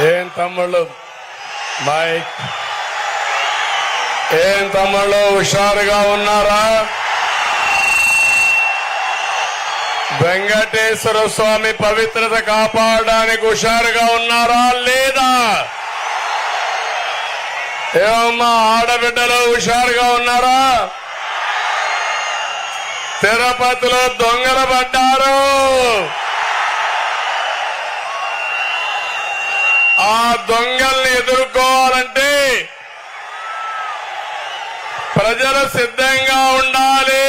ఏం తమ్ముళ్ళు మైక్ ఏం తమ్ముళ్ళు హుషారుగా ఉన్నారా? వెంకటేశ్వర స్వామి పవిత్రత కాపాడడానికి హుషారుగా ఉన్నారా లేదా? ఏమమ్మా ఆడబిడ్డలు హుషారుగా ఉన్నారా? తిరుపతిలో దొంగలు పడ్డారు. ఆ దొంగల్ని ఎదుర్కోవాలంటే ప్రజలు సిద్ధంగా ఉండాలి.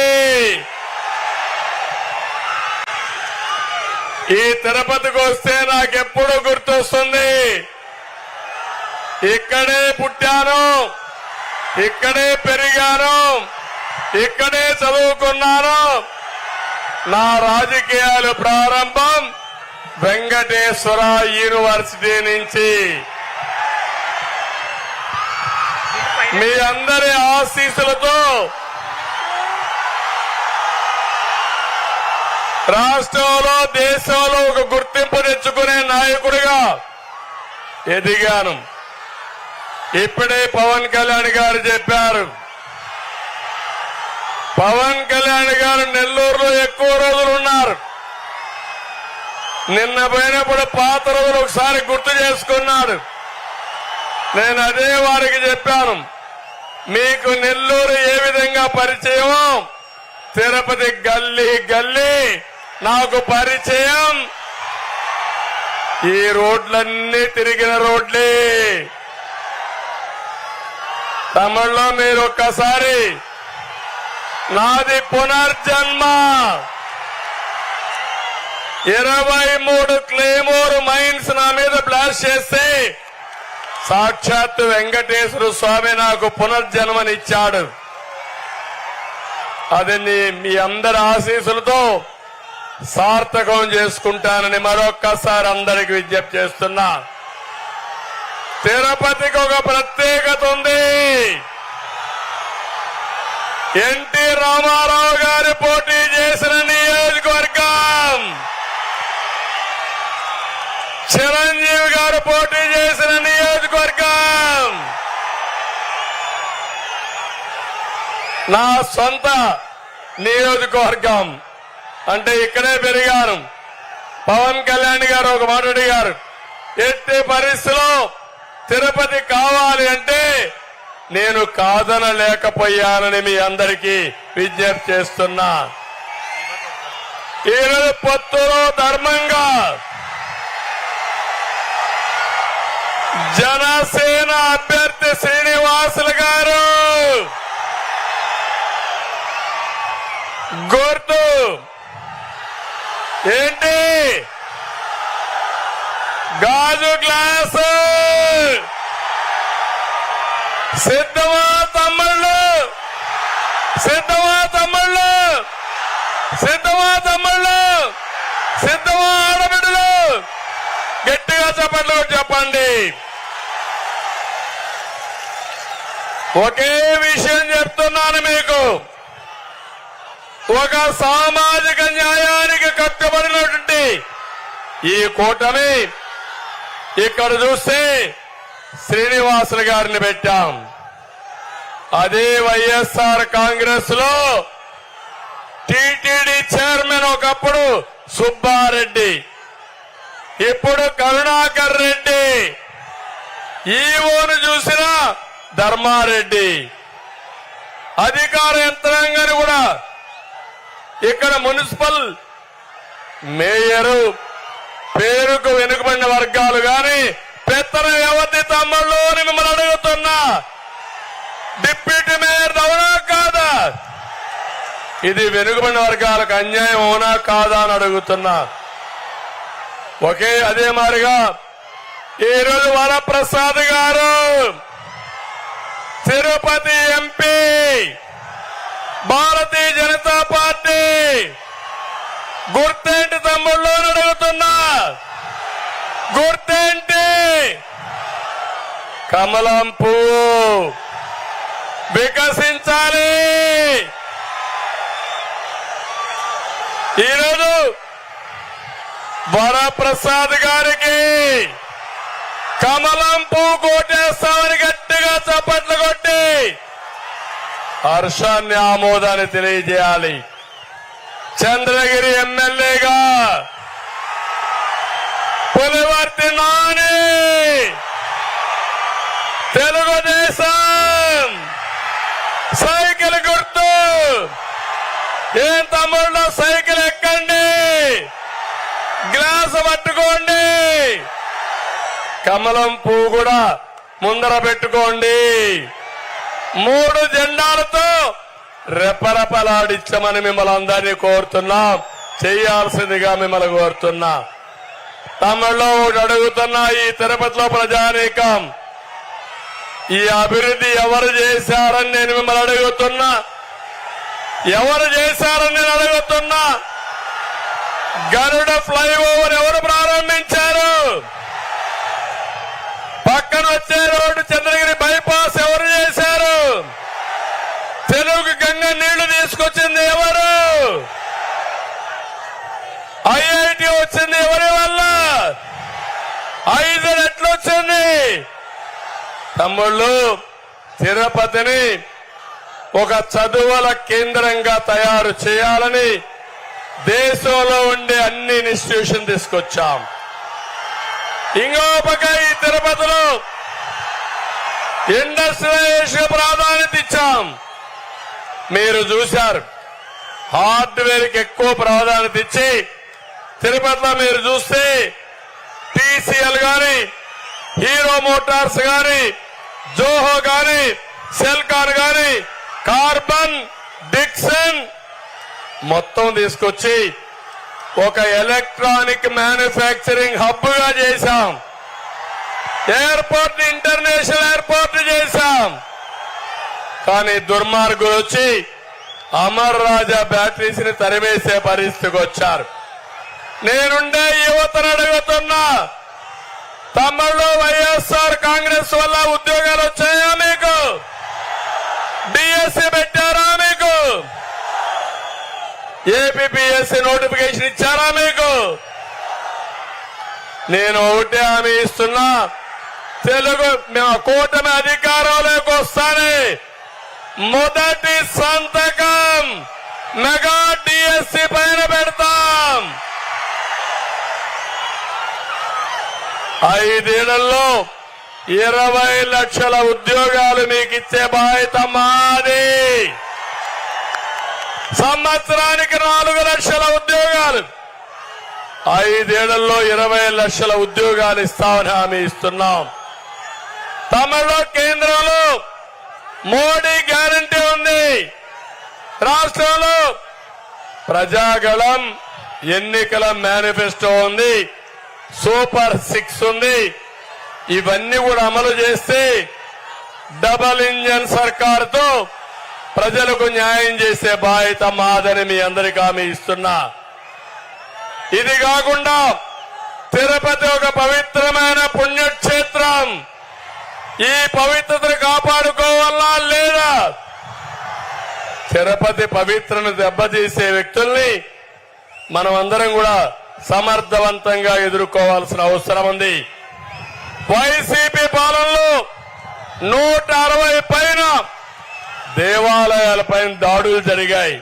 ఈ తిరుపతికి వస్తే నాకెప్పుడు గుర్తొస్తుంది, ఇక్కడే పుట్టాను, ఇక్కడే పెరిగాను, ఇక్కడే చదువుకున్నాను. నా రాజకీయాలు ప్రారంభం వెంకటేశ్వర యూనివర్సిటీ నుంచి. మీ అందరి ఆశీస్సులతో రాష్ట్రంలో దేశంలో ఒక గుర్తింపు తెచ్చుకునే నాయకుడిగా ఎదిగాను. ఇప్పుడే పవన్ కళ్యాణ్ గారు చెప్పారు, పవన్ కళ్యాణ్ గారు నెల్లూరులో ఎక్కువ రోజులు ఉన్నారు. నిన్న పోయినప్పుడు పాత రోజులు ఒకసారి గుర్తు చేసుకున్నాడు. నేను అదే వారికి చెప్పాను, మీకు నెల్లూరు ఏ విధంగా పరిచయమో తిరుపతి గల్లీ గల్లీ నాకు పరిచయం. ఈ రోడ్లన్నీ తిరిగిన రోడ్లే. తమిళలో మీరు ఒక్కసారి నాది పునర్జన్మ 23 క్లేమోర్ మైన్స్ నా మీద బ్లాస్ట్ చేస్తే సాక్షాత్ వెంకటేశ్వర స్వామి నాకు పునర్జన్మనిచ్చాడు. అది మీ అందరి ఆశీస్సులతో సార్థకం చేసుకుంటానని మరొక్కసారి అందరికి విజ్ఞప్తి చేస్తున్నా. తిరుపతికి ఒక ప్రత్యేకత ఉంది. ఎన్టీ రామారావు గారు పోటీ చేసిన నియోజకవర్గం, చిరంజీవి గారు పోటీ చేసిన నియోజకవర్గం, నా సొంత నియోజకవర్గం. అంటే ఇక్కడే పెరిగాను. పవన్ కళ్యాణ్ గారు ఒక మాట అడిగారు, ఎట్టి పరిస్థితిలో తిరుపతి కావాలి అంటే నేను కాదనలేకపోయానని మీ అందరికీ విజ్ఞప్తి చేస్తున్నా. ఈరోజు పొత్తులో ధర్మంగా జనసేన అభ్యర్థి శ్రీనివాసులు గారు గుర్తు ఏంటి? గాజు గ్లాసు. సిద్ధమా తమ్ముళ్ళు? సిద్ధమా తమ్ముళ్ళు? సిద్ధమా తమ్ముళ్ళు? సిద్ధమా ఆడబిడ్డలు? గట్టిగా చెప్పండి, చెప్పండి. ఒకే విషయం చెప్తున్నాను మీకు, ఒక సామాజిక న్యాయానికి కట్టుబడినటువంటి ఈ కూటమి ఇక్కడ చూస్తే శ్రీనివాసులు గారిని పెట్టాం. అదే వైఎస్ఆర్ కాంగ్రెస్ లో టీటీడీ చైర్మన్ ఒకప్పుడు సుబ్బారెడ్డి, ఇప్పుడు కరుణాకర్ రెడ్డి, ఈవోను చూసిన ధర్మారెడ్డి, అధికార యంత్రాంగాన్ని కూడా ఇక్కడ మున్సిపల్ మేయరు పేరుకు వెనుకబడిన వర్గాలు గాని పెత్తన వ్యవధి తమ్ముళ్ళు అని మిమ్మల్ని అడుగుతున్నా. డిప్యూటీ మేయర్ అవునా కాదా? ఇది వెనుకబడిన వర్గాలకు అన్యాయం అవునా కాదా అని అడుగుతున్నా. అదే మాదిరిగా ఈరోజు వరప్రసాద్ గారు తిరుపతి ఎంపీ, భారతీయ జనతా పార్టీ, గుర్తేంటి తమ్ముళ్ళు అని అడుగుతున్నా. గుర్తేంటి? కమలం పువ్వు వికసించాలి. ఈరోజు వరప్రసాద్ గారికి కమలం పువ్వు కోటేస్తామని గట్టిగా చప్పట్లు కొట్టి హర్షాన్ని ఆమోదాన్ని తెలియజేయాలి. చంద్రగిరి ఎమ్మెల్యేగా పులివర్తి నాని తెలుగుదేశం సైకిల్ గుర్తు. ఏం తమ్ముళ్ళు సైకిల్ ఎక్కండి, గ్లాసు పట్టుకోండి, కమలం పువ్వు కూడా ముందర పెట్టుకోండి. 3 జెండాలతో రెపరెపలాడించమని మిమ్మల్ని అందరినీ కోరుతున్నాం. చేయాల్సిందిగా మిమ్మల్ని కోరుతున్నా. తమిళలో అడుగుతున్నా, ఈ తిరుపతిలో ప్రజానీకం ఈ అభివృద్ధి ఎవరు చేశారని నేను మిమ్మల్ని అడుగుతున్నా. ఎవరు చేశారని నేను అడుగుతున్నా. గరుడ ఫ్లైఓవర్ ఎవరు ప్రారంభించారు? పక్కన వచ్చే రోడ్డు చంద్రగిరి బైపాస్ ఎవరు చేశారు? తెలుగు గంగ నీళ్లు తీసుకొచ్చింది ఎవరు? ఐఐటి వచ్చింది ఎవరి వల్ల? 5 రెట్లు వచ్చింది. తమ్ముళ్ళు, తిరుపతిని ఒక చదువుల కేంద్రంగా తయారు చేయాలని దేశంలో ఉండే అన్ని ఇన్స్టిట్యూషన్ తీసుకొచ్చాం. ఇంకో పక్క ఈ తిరుపతిలో ఇండస్ట్రియలైజేషన్ ప్రాధాన్యత ఇచ్చాం. మీరు చూశారు, హార్డ్వేర్ కి ఎక్కువ ప్రాధాన్యత ఇచ్చి తిరుపతిలో మీరు చూస్తే టీసీఎల్ గాని, హీరో మోటార్స్ గాని, జోహో గాని, సెల్కాన్ గాని, కార్బన్, డిక్సన్ మొత్తం తీసుకొచ్చి ఒక ఎలక్ట్రానిక్ మ్యానుఫ్యాక్చరింగ్ హబ్ గా చేశాం. ఎయిర్పోర్ట్ ఇంటర్నేషనల్ ఎయిర్పోర్ట్ చేశాం. కానీ దుర్మార్గులు వచ్చి అమర్ రాజా బ్యాటరీస్ ని తరిమేసే పరిస్థితికి వచ్చారు. నేనుండే యువతను అడుగుతున్నా, తమిళలో వైఎస్ఆర్ కాంగ్రెస్ వల్ల ఉద్యోగాలు వచ్చాయా మీకు? డిఎస్సీ పెట్టారా మీకు? ఏపీపీఎస్సీ నోటిఫికేషన్ ఇచ్చారా మీకు? నేను ఒకటే హామీ ఇస్తున్నా, కూటమి అధికారంలోకి వస్తానే మొదటి సంతకం మెగా డిఎస్సీ పైన పెడతాం. 5 ఏళ్లలో 20 లక్షల ఉద్యోగాలు మీకు ఇచ్చే బాధ్యత మాది. సంవత్సరానికి 4 లక్షల ఉద్యోగాలు, 5 ఏళ్లలో 20 లక్షల ఉద్యోగాలు ఇస్తామని హామీ ఇస్తున్నాం. తమిళలో కేంద్రంలో మోడీ గ్యారంటీ ఉంది. రాష్ట్రంలో ప్రజాగళం ఎన్నికల మేనిఫెస్టో ఉంది, సూపర్ 6 ఉంది. ఇవన్నీ కూడా అమలు చేస్తే డబల్ ఇంజన్ సర్కారుతో ప్రజలకు న్యాయం చేసే బాధ్యత మాదని మీ అందరికీ హామీ ఇస్తున్నా. ఇది కాకుండా తిరుపతి ఒక పవిత్రమైన పుణ్యక్షేత్రం. ఈ పవిత్రతను కాపాడుకోవాలా లేదా? తిరుపతి పవిత్రను దెబ్బతీసే వ్యక్తుల్ని మనం అందరం కూడా సమర్థవంతంగా ఎదుర్కోవాల్సిన అవసరం ఉంది. వైసీపీ పాలనలో 160 పైన దేవాలయాలపైన దాడులు జరిగాయి,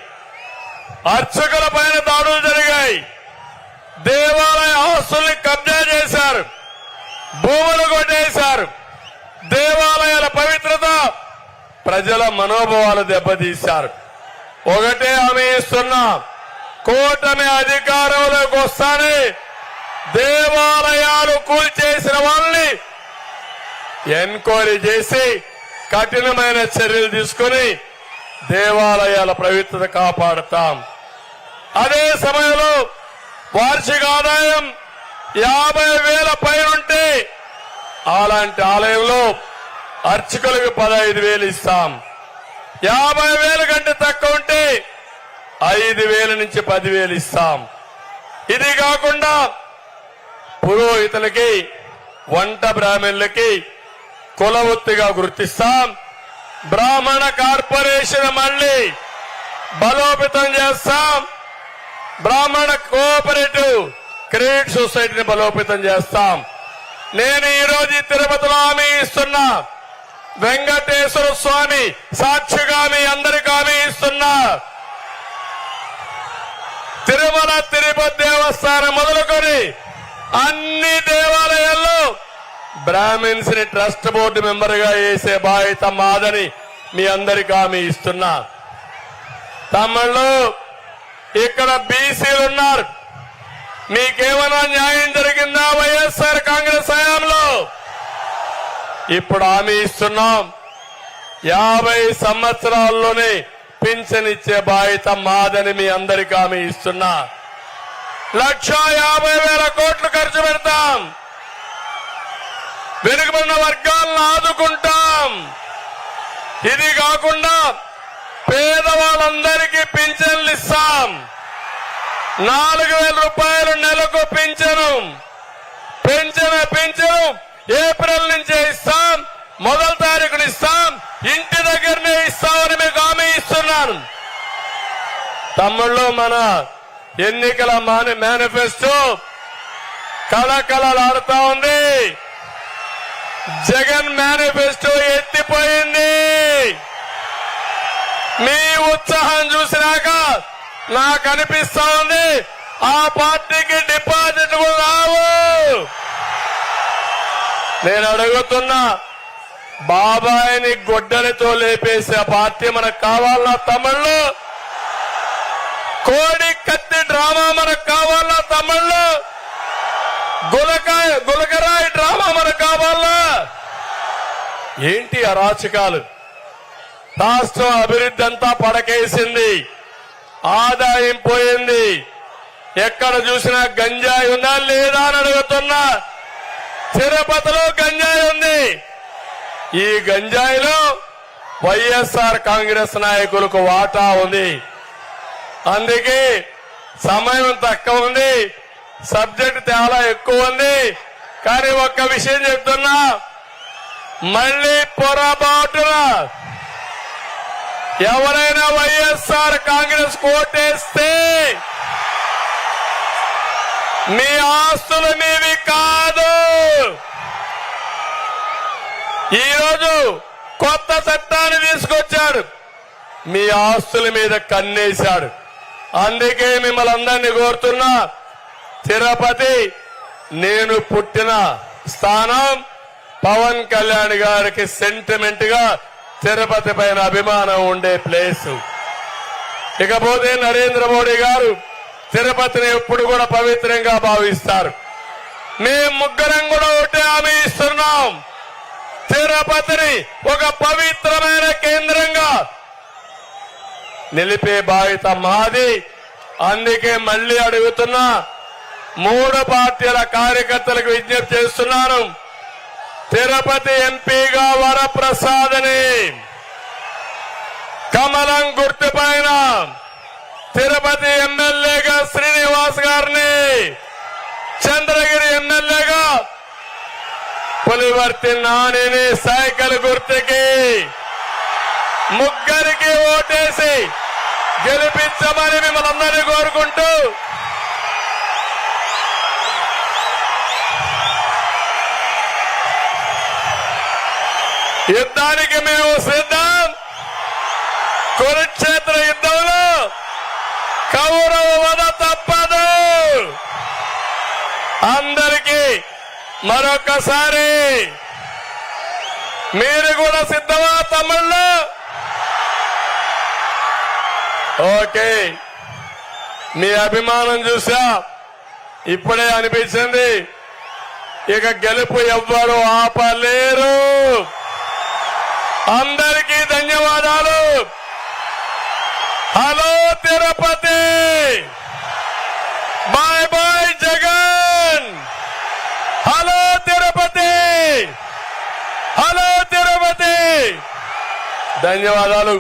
అర్చకుల పైన దాడులు జరిగాయి, దేవాలయ ఆస్తుల్ని కబ్జా చేశారు, భూములు కొట్టేశారు. దేవాలయాల పవిత్రత, ప్రజల మనోభావాలు దెబ్బతీశారు. ఒకటే హామీ ఇస్తున్నా, కూటమి అధికారంలోకి వస్తానే దేవాలయాలు కూల్చేసిన వాళ్ళని ఎన్క్వైరీ చేసి కఠినమైన చర్యలు తీసుకుని దేవాలయాల పవిత్రత కాపాడుతాం. అదే సమయంలో వార్షిక ఆదాయం 50,000 పైనుంటే అలాంటి ఆలయంలో అర్చకులకు 15,000 ఇస్తాం. 50,000 కంటే తక్కువ ఉంటే 5,000 నుంచి 10,000 ఇస్తాం. ఇది కాకుండా పురోహితులకి, వంట బ్రాహ్మణులకి కులవృత్తిగా గుర్తిస్తాం. బ్రాహ్మణ కార్పొరేషన్ మళ్లీ బలోపేతం చేస్తాం. బ్రాహ్మణ కోఆపరేటివ్ క్రెడిట్ సొసైటీని బలోపేతం చేస్తాం. నేను ఈ రోజు ఈ తిరుపతిలో హామీ ఇస్తున్నా, వెంకటేశ్వర స్వామి సాక్షిగా మీ అందరికీ హామీ ఇస్తున్నా, తిరుమల తిరుపతి దేవస్థానం మొదలుకొని అన్ని దేవాలయాల్లో బ్రాహ్మిన్స్ ని ట్రస్ట్ బోర్డు మెంబర్ గా వేసే బాధ్యత మాదని మీ అందరికీ హామీ ఇస్తున్నా. తమిళలో ఇక్కడ బీసీలు ఉన్నారు, మీకేమైనా న్యాయం జరిగిందా వైఎస్ఆర్ కాంగ్రెస్ హయాంలో? ఇప్పుడు హామీ ఇస్తున్నాం, 50 సంవత్సరాల్లోనే పింఛన్ ఇచ్చే బాధ్యత మాదని మీ అందరికీ హామీ ఇస్తున్నా. 1,50,000 కోట్లు ఖర్చు పెడతాం, వెనుకబడిన వర్గాలను ఆదుకుంటాం. ఇది కాకుండా పేదవాళ్ళందరికీ పింఛన్లు ఇస్తాం. 4,000 రూపాయలు నెలకు పింఛను ఏప్రిల్ నుంచే ఇస్తాం, 1వ తారీఖున ఇస్తాం, ఇంటి దగ్గరనే ఇస్తామని మీకు హామీ ఇస్తున్నాను. తమ్ముళ్ళు, మన ఎన్నికల మేనిఫెస్టో కళకళలాడుతా ఉంది. జగన్ మేనిఫెస్టో ఎత్తిపోయింది. మీ ఉత్సాహం చూసినాక నాకు అనిపిస్తా ఉంది ఆ పార్టీకి డిపాజిట్ కూడా రావు. నేను అడుగుతున్నా, బాబాయిని గొడ్డలితో లేపేసే పార్టీ మనకు కావాలన్నా తమిళ్లు? కోడి కత్తి డ్రామా మనకు కావాలన్నా తమిళ్లు? గులకరాయి డ్రామా మనకు కావాలన్నా? ఏంటి అరాచకాలు? రాష్ట్రం అభివృద్ధి అంతా పడకేసింది, ఆదాయం పోయింది. ఎక్కడ చూసినా గంజాయి ఉందా లేదా అని అడుగుతున్నా. తిరుపతిలో గంజాయి ఉంది. ఈ గంజాయిలో వైఎస్ఆర్ కాంగ్రెస్ నాయకులకు వాటా ఉంది. అందుకే సమయం తక్కువ ఉంది, సబ్జెక్ట్ చాలా ఎక్కువ ఉంది. కానీ ఒక్క విషయం చెప్తున్నా, మళ్లీ పొరపాటున ఎవరైనా వైఎస్ఆర్ కాంగ్రెస్ కోటేస్తే మీ ఆస్తులు మీవి కాదు. ఈరోజు కొత్త చట్టాన్ని తీసుకొచ్చాడు, మీ ఆస్తుల మీద కన్నేశాడు. అందుకే మిమ్మల్ని అందరినీ కోరుతున్నా, తిరుపతి నేను పుట్టిన స్థానం. పవన్ కళ్యాణ్ గారికి సెంటిమెంట్ గా తిరుపతి పైన అభిమానం ఉండే ప్లేస్. ఇకపోతే నరేంద్ర మోడీ గారు తిరుపతిని ఎప్పుడు కూడా పవిత్రంగా భావిస్తారు. మేము ముగ్గురం కూడా ఒకటే హామీ ఇస్తున్నాం, తిరుపతిని ఒక పవిత్రమైన కేంద్రంగా నిలిపే బాధ్యత మాది. అందుకే మళ్లీ అడుగుతున్నా, 3 పార్టీల కార్యకర్తలకు విజ్ఞప్తి చేస్తున్నాను, తిరుపతి ఎంపీగా వరప్రసాద్ని, కమలం గుర్తుపైన తిరుపతి ఎమ్మెల్యేగా శ్రీనివాస్ గారిని, చంద్రగిరి ఎమ్మెల్యేగా పులివర్తి నానిని సైకిల్ గుర్తుకి ముగ్గురికి ఓటేసి గెలిపించమని మిమ్మల్ని అందరినీ కోరుకుంటూ యుద్ధానికి మేము సిద్ధం. కురుక్షేత్ర యుద్ధంలో కౌరవ వధ తప్పదు. అందరికీ మరొకసారి మీరు కూడా సిద్ధమా తమ్ముళ్ళు? ఓకే, మీ అభిమానం చూసా, ఇప్పుడే అనిపించింది ఇక గెలుపు ఎవ్వరూ ఆపలేరు. అందరికీ ధన్యవాదాలు. Hello Tirupati, bye bye Jagan. Hello Tirupati, hello Tirupati. ధన్యవాదాలు.